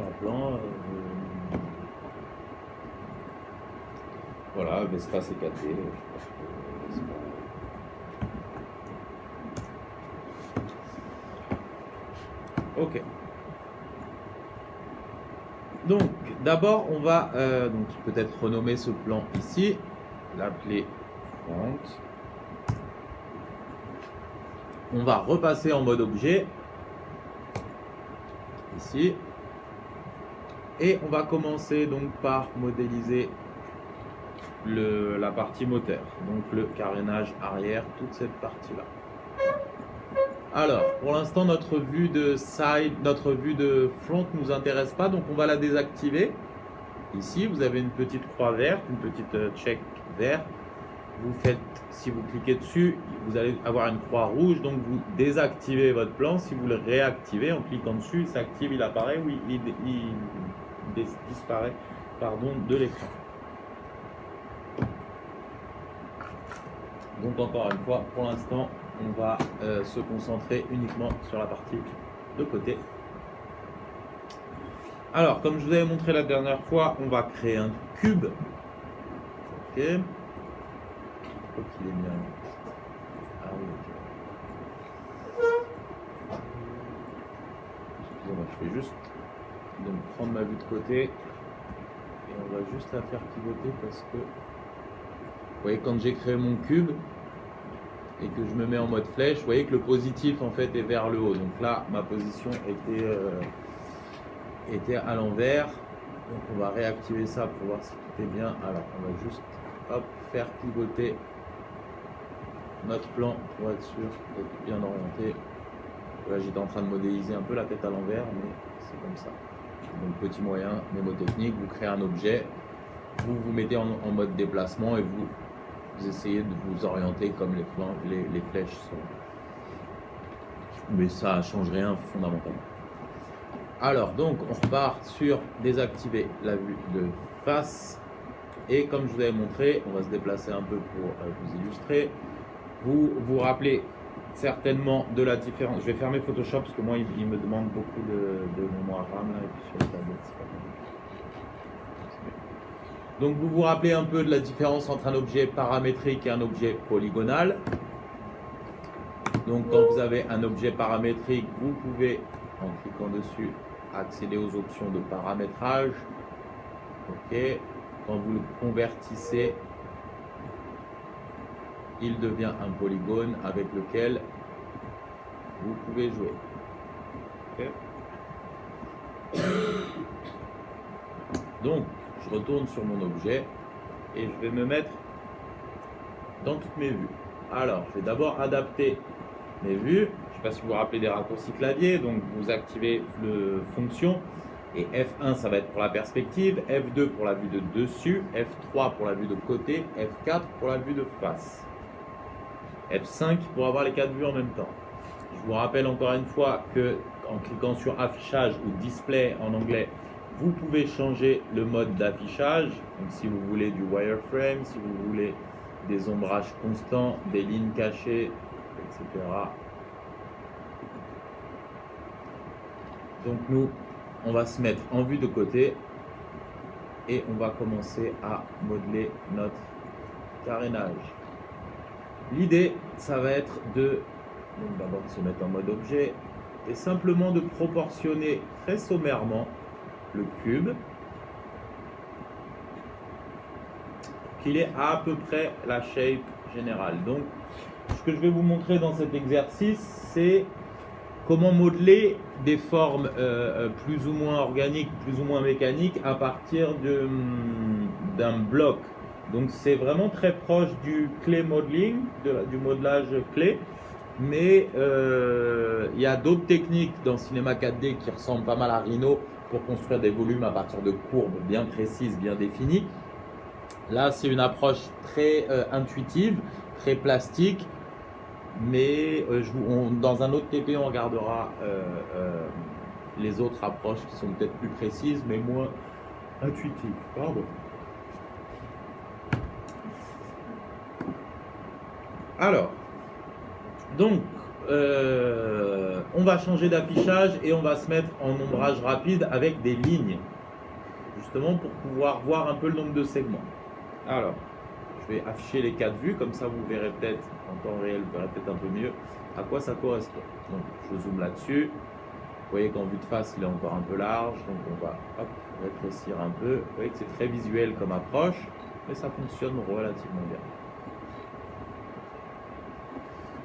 un plan. Voilà, l'espace est 4D. Ok. Donc, d'abord, on va donc peut-être renommer ce plan ici, l'appeler front. On va repasser en mode objet, ici. Et on va commencer donc par modéliser la partie moteur, donc le carénage arrière, toute cette partie-là. Alors, pour l'instant, notre vue de front ne nous intéresse pas, donc on va la désactiver. Ici, vous avez une petite croix verte, une petite check verte. Vous faites, si vous cliquez dessus, vous allez avoir une croix rouge, donc vous désactivez votre plan. Si vous le réactivez en cliquant dessus, il s'active, il apparaît ou il disparaît de l'écran. Donc encore une fois, pour l'instant, on va se concentrer uniquement sur la partie de côté. Alors, comme je vous avais montré la dernière fois, on va créer un cube. Ok. Je crois qu'il est bien. Ah oui, ok. Excusez-moi, je vais juste donc prendre ma vue de côté. Et on va juste la faire pivoter parce que, vous voyez, quand j'ai créé mon cube et que je me mets en mode flèche, vous voyez que le positif en fait est vers le haut. Donc là, ma position était à l'envers. Donc on va réactiver ça pour voir si tout est bien. Alors on va juste faire pivoter notre plan pour être sûr d'être bien orienté. Là j'étais en train de modéliser un peu la tête à l'envers, mais c'est comme ça. Donc petit moyen mémotechnique, vous créez un objet, vous vous mettez en mode déplacement et vous essayez de vous orienter comme les flèches sont. Mais ça ne change rien fondamentalement. Alors donc on repart sur désactiver la vue de face. Et comme je vous avais montré, on va se déplacer un peu pour vous illustrer. Vous vous rappelez certainement de la différence. Je vais fermer Photoshop parce que moi il me demande beaucoup de mémoire RAM là, et puis sur le tablette c'est pas mal. Donc vous vous rappelez un peu de la différence entre un objet paramétrique et un objet polygonal. Donc quand vous avez un objet paramétrique, vous pouvez, en cliquant dessus, accéder aux options de paramétrage. Ok. Quand vous le convertissez, il devient un polygone avec lequel vous pouvez jouer. Okay. Donc, je retourne sur mon objet et je vais me mettre dans toutes mes vues. Alors, je vais d'abord adapter mes vues. Je ne sais pas si vous vous rappelez des raccourcis clavier. Donc, vous activez le fonction. Et F1, ça va être pour la perspective. F2 pour la vue de dessus. F3 pour la vue de côté. F4 pour la vue de face. F5 pour avoir les 4 vues en même temps. Je vous rappelle encore une fois que en cliquant sur affichage ou display en anglais, vous pouvez changer le mode d'affichage. Donc si vous voulez du wireframe, si vous voulez des ombrages constants, des lignes cachées, etc. Donc nous, on va se mettre en vue de côté et on va commencer à modeler notre carénage. L'idée, ça va être d'abord de se mettre en mode objet et simplement de proportionner très sommairement le cube qu'il ait à peu près la shape générale. Donc, ce que je vais vous montrer dans cet exercice, c'est comment modeler des formes plus ou moins organiques, plus ou moins mécaniques à partir d'un bloc. Donc c'est vraiment très proche du clay modeling, du modelage clé, mais il y a d'autres techniques dans Cinema 4D qui ressemblent pas mal à Rhino pour construire des volumes à partir de courbes bien précises, bien définies. Là c'est une approche très intuitive, très plastique, mais dans un autre TP on regardera les autres approches qui sont peut-être plus précises mais moins intuitives. Pardon. Alors, donc, on on va changer d'affichage et on va se mettre en nombrage rapide avec des lignes, justement pour pouvoir voir un peu le nombre de segments. Alors, je vais afficher les 4 vues, comme ça vous verrez peut-être, en temps réel, vous verrez peut-être un peu mieux à quoi ça correspond. Donc, je zoome là-dessus. Vous voyez qu'en vue de face, il est encore un peu large, donc on va rétrécir un peu. Vous voyez que c'est très visuel comme approche, mais ça fonctionne relativement bien.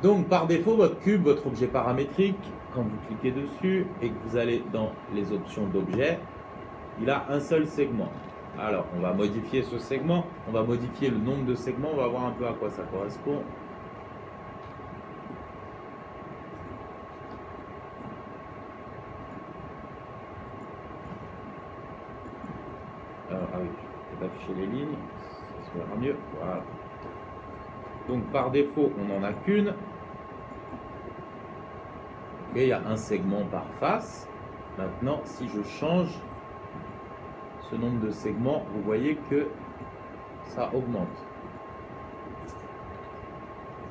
Donc, par défaut, votre cube, votre objet paramétrique, quand vous cliquez dessus et que vous allez dans les options d'objet, il a un seul segment. Alors, on va modifier ce segment, on va modifier le nombre de segments, on va voir un peu à quoi ça correspond. Alors, ah oui, je vais afficher les lignes, ça se verra mieux. Voilà. Donc, par défaut, on n'en a qu'une. Et il y a un segment par face. Maintenant, si je change ce nombre de segments, vous voyez que ça augmente.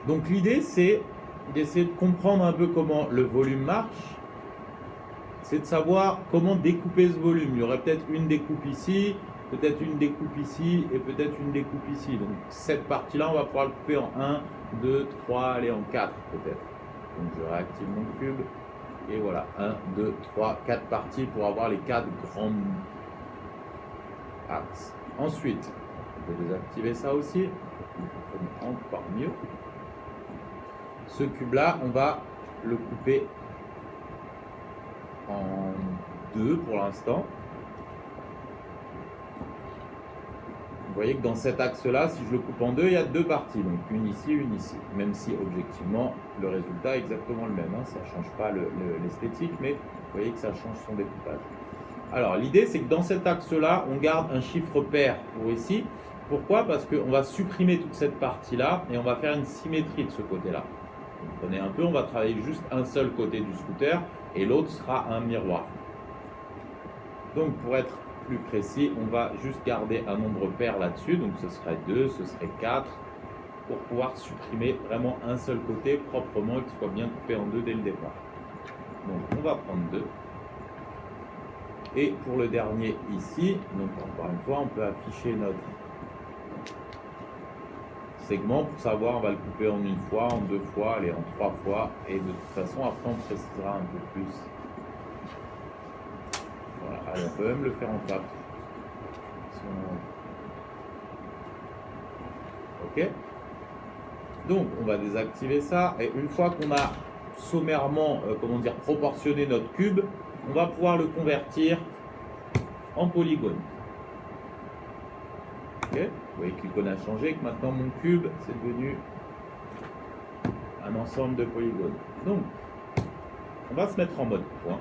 Donc l'idée, c'est d'essayer de comprendre un peu comment le volume marche. C'est de savoir comment découper ce volume. Il y aurait peut-être une découpe ici, peut-être une découpe ici et peut-être une découpe ici. Donc cette partie-là, on va pouvoir le couper en 1, 2, 3, allez en 4 peut-être. Donc je réactive mon cube. Et voilà, 1, 2, 3, 4 parties pour avoir les 4 grandes axes. Ensuite, on peut désactiver ça aussi. Encore mieux. Ce cube-là, on va le couper en 2 pour l'instant. Vous voyez que dans cet axe-là, si je le coupe en 2, il y a 2 parties. Donc une ici, une ici. Même si objectivement, le résultat est exactement le même. Ça ne change pas l'esthétique, mais vous voyez que ça change son découpage. Alors l'idée, c'est que dans cet axe-là, on garde un chiffre pair pour ici. Pourquoi? Parce qu'on va supprimer toute cette partie-là et on va faire une symétrie de ce côté-là. Vous comprenez un peu, on va travailler juste un seul côté du scooter et l'autre sera un miroir. Donc pour être plus précis, on va juste garder un nombre pair là-dessus, donc ce serait 2, ce serait 4, pour pouvoir supprimer vraiment un seul côté proprement et qu'il soit bien coupé en 2 dès le départ. Donc on va prendre 2. Et pour le dernier ici, donc encore une fois, on peut afficher notre segment pour savoir, on va le couper en 1 fois, en 2 fois, allez, en 3 fois, et de toute façon, après on précisera un peu plus. Voilà, allez, on peut même le faire en 4. Ok. Donc, on va désactiver ça, et une fois qu'on a sommairement, proportionné notre cube, on va pouvoir le convertir en polygone. Ok. Vous voyez que l'icône a changé, que maintenant mon cube, c'est devenu un ensemble de polygones. Donc, on va se mettre en mode point.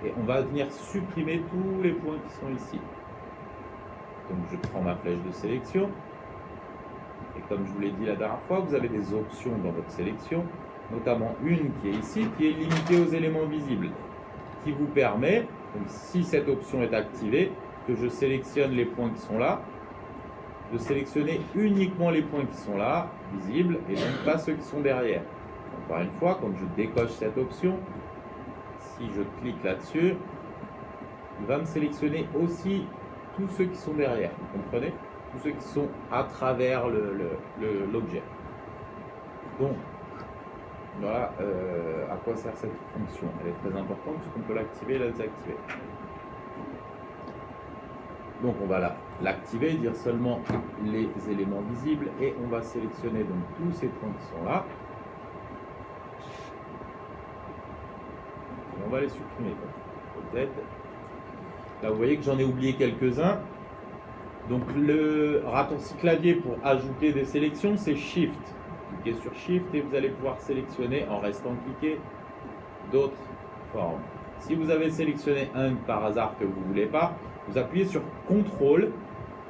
Et on va venir supprimer tous les points qui sont ici. Donc je prends ma flèche de sélection. Et comme je vous l'ai dit la dernière fois, vous avez des options dans votre sélection, notamment une qui est ici, qui est limitée aux éléments visibles, qui vous permet, donc si cette option est activée, que je sélectionne les points qui sont là, de sélectionner uniquement les points qui sont là, visibles, et donc pas ceux qui sont derrière. Encore une fois, quand je décoche cette option, si je clique là-dessus, il va me sélectionner aussi tous ceux qui sont derrière, vous comprenez? Tous ceux qui sont à travers l'objet. Donc, voilà à quoi sert cette fonction. Elle est très importante parce qu'on peut l'activer et la désactiver. Donc on va l'activer, dire seulement les éléments visibles et on va sélectionner donc tous ces points qui sont là. Et on va les supprimer. Z. Là vous voyez que j'en ai oublié quelques-uns. Donc le raccourci clavier pour ajouter des sélections, c'est Shift. Cliquez sur Shift et vous allez pouvoir sélectionner en restant cliqué d'autres formes. Si vous avez sélectionné un par hasard que vous ne voulez pas, vous appuyez sur CTRL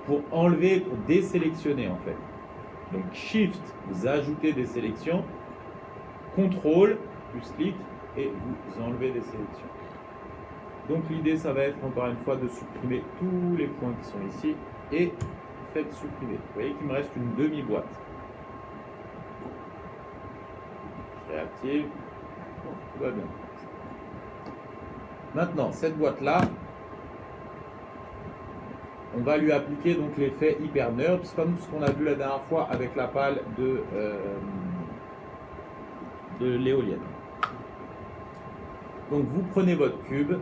pour enlever, pour désélectionner en fait. Donc Shift, vous ajoutez des sélections, CTRL plus clic et vous enlevez des sélections. Donc l'idée, ça va être encore une fois de supprimer tous les points qui sont ici et faites supprimer. Vous voyez qu'il me reste une demi-boîte. Je réactive. Bon, tout va bien. Maintenant, cette boîte-là, on va lui appliquer donc l'effet HyperNURBS, comme ce qu'on a vu la dernière fois avec la pale de l'éolienne. Donc vous prenez votre cube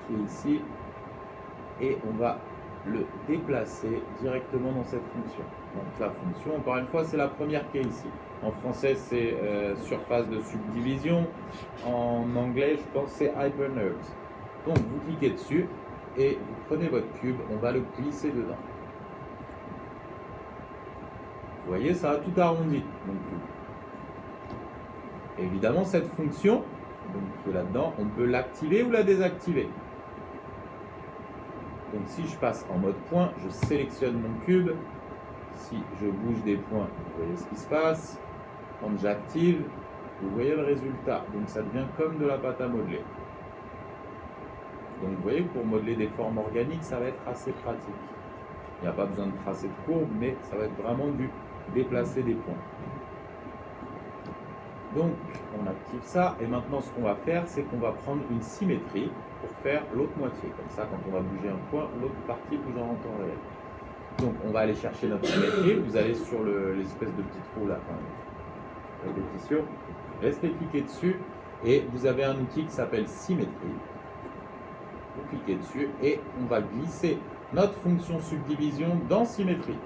qui est ici et on va le déplacer directement dans cette fonction. Donc la fonction, encore une fois, c'est la première qui est ici. En français, c'est surface de subdivision. En anglais, je pense que c'est HyperNURBS. Donc vous cliquez dessus et vous prenez votre cube, on va le glisser dedans. Vous voyez, ça a tout arrondi. Donc, évidemment, cette fonction, donc là-dedans, on peut l'activer ou la désactiver. Donc si je passe en mode point, je sélectionne mon cube. Si je bouge des points, vous voyez ce qui se passe. Quand j'active, vous voyez le résultat. Donc ça devient comme de la pâte à modeler. Donc vous voyez, pour modeler des formes organiques, ça va être assez pratique. Il n'y a pas besoin de tracer de courbe, mais ça va être vraiment du déplacer des points. Donc on active ça, et maintenant ce qu'on va faire, c'est qu'on va prendre une symétrie pour faire l'autre moitié. Comme ça, quand on va bouger un point, l'autre partie bouge en temps réel. Donc on va aller chercher notre symétrie, vous allez sur l'espèce de petit trou là, répétition, restez cliquer dessus, et vous avez un outil qui s'appelle symétrie. Vous cliquez dessus et on va glisser notre fonction subdivision dans symétrie.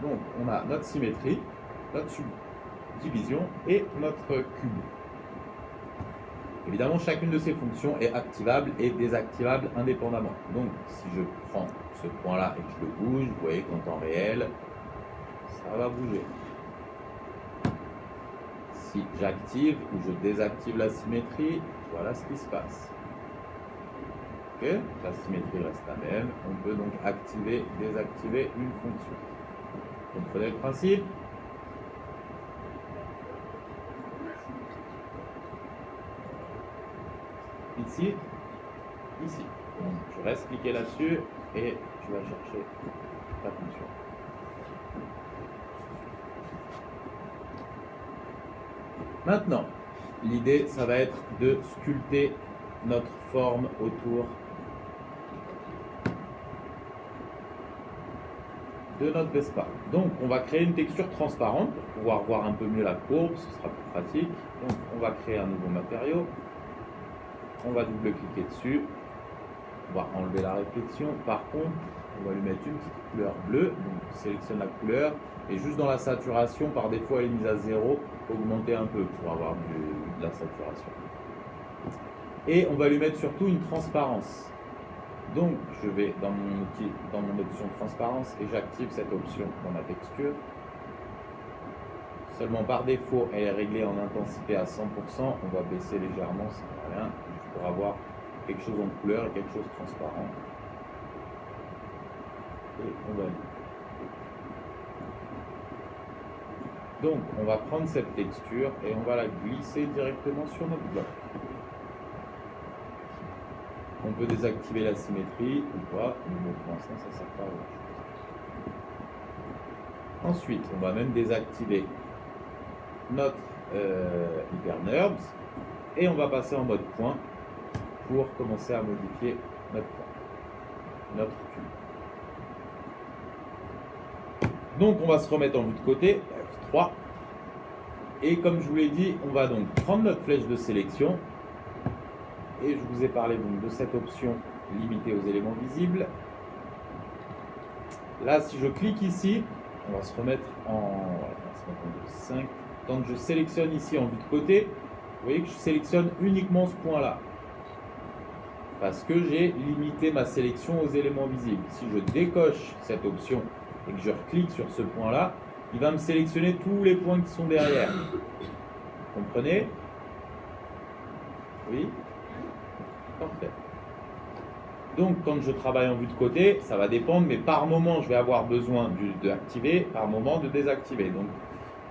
Donc on a notre symétrie, notre subdivision et notre cube. Évidemment, chacune de ces fonctions est activable et désactivable indépendamment. Donc si je prends ce point-là et que je le bouge, vous voyez qu'en temps réel, ça va bouger. Si j'active ou je désactive la symétrie, voilà ce qui se passe. Okay. La symétrie reste la même. On peut donc activer, désactiver une fonction. Vous comprenez le principe? Ici, ici. Donc, je reste cliqué là-dessus et je vais chercher la fonction. Maintenant, l'idée, ça va être de sculpter notre forme autour de notre Vespa. Donc on va créer une texture transparente pour pouvoir voir un peu mieux la courbe, ce sera plus pratique. Donc on va créer un nouveau matériau, on va double-cliquer dessus, on va enlever la réflexion. Par contre, on va lui mettre une petite couleur bleue, donc on sélectionne la couleur, et juste dans la saturation, par défaut elle est mise à 0, augmenter un peu pour avoir de la saturation. Et on va lui mettre surtout une transparence. Donc, je vais dans mon outil, dans mon option transparence et j'active cette option dans ma texture. Seulement par défaut, elle est réglée en intensité à 100%. On va baisser légèrement, ça ne va rien, pour avoir quelque chose en couleur et quelque chose de transparent. Et on va donc, on va prendre cette texture et on va la glisser directement sur notre bloc. On peut désactiver la symétrie ou pas, mais bon, pour l'instant ça ne sert pas à grand chose. Ensuite, on va même désactiver notre HyperNURBS et on va passer en mode point pour commencer à modifier notre point, notre cube. Donc on va se remettre en vue de côté, F3, et comme je vous l'ai dit, on va donc prendre notre flèche de sélection. Et je vous ai parlé donc de cette option limitée aux éléments visibles. Là, si je clique ici, on va se remettre en 5. Quand je sélectionne ici en vue de côté, vous voyez que je sélectionne uniquement ce point-là. Parce que j'ai limité ma sélection aux éléments visibles. Si je décoche cette option et que je reclique sur ce point-là, il va me sélectionner tous les points qui sont derrière. Vous comprenez? Oui? Parfait. Donc, quand je travaille en vue de côté, ça va dépendre, mais par moment, je vais avoir besoin d'activer, par moment de désactiver. Donc,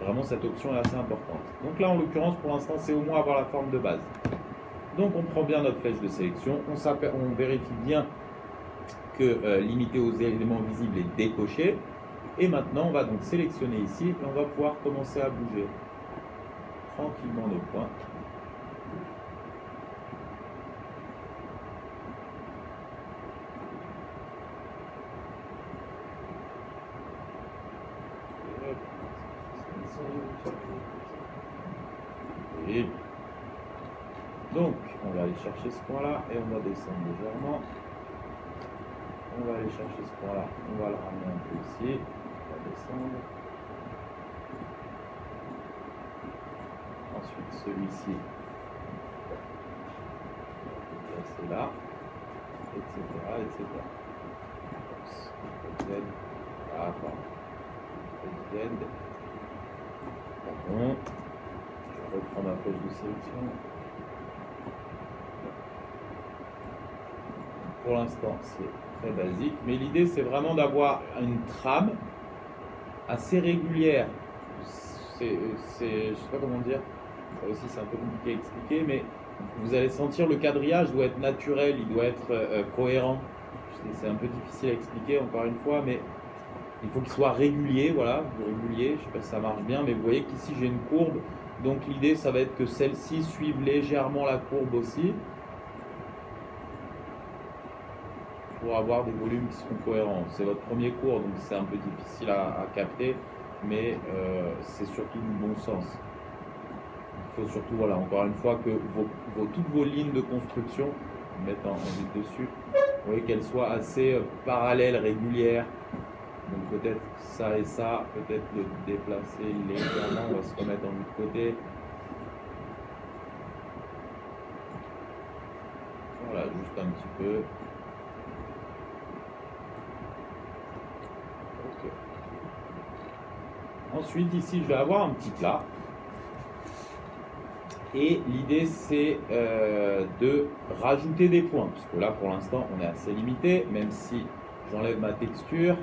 vraiment, cette option est assez importante. Donc là, en l'occurrence, pour l'instant, c'est au moins avoir la forme de base. Donc, on prend bien notre flèche de sélection, on vérifie bien que limité aux éléments visibles est décoché. Et maintenant, on va donc sélectionner ici et on va pouvoir commencer à bouger tranquillement nos points. on va aller chercher ce point-là et on va descendre légèrement. On va aller chercher ce point-là, on va le ramener un peu ici, on va descendre. Ensuite, celui-ci, on va le placer là, etc., etc. Z, ah, pardon. Z, pardon. Je reprends ma flèche de sélection. Pour l'instant, c'est très basique, mais l'idée, c'est vraiment d'avoir une trame assez régulière. Je ne sais pas comment dire, ça aussi c'est un peu compliqué à expliquer, mais vous allez sentir le quadrillage doit être naturel, il doit être cohérent. C'est un peu difficile à expliquer encore une fois, mais il faut qu'il soit régulier, voilà, régulier, je ne sais pas si ça marche bien, mais vous voyez qu'ici j'ai une courbe, donc l'idée ça va être que celle-ci suive légèrement la courbe aussi, pour avoir des volumes qui seront cohérents. C'est votre premier cours, donc c'est un peu difficile à capter, mais c'est surtout du bon sens. Il faut surtout, voilà, encore une fois, que toutes vos lignes de construction, mettre en vue dessus, vous voyez qu'elles soient assez parallèles, régulières. Donc peut-être ça et ça, peut-être le déplacer légèrement, on va se remettre en vue de côté. Voilà, juste un petit peu. Okay. Ensuite, ici, je vais avoir un petit plat. Et l'idée, c'est de rajouter des points. Parce que là, pour l'instant, on est assez limité, même si j'enlève ma texture.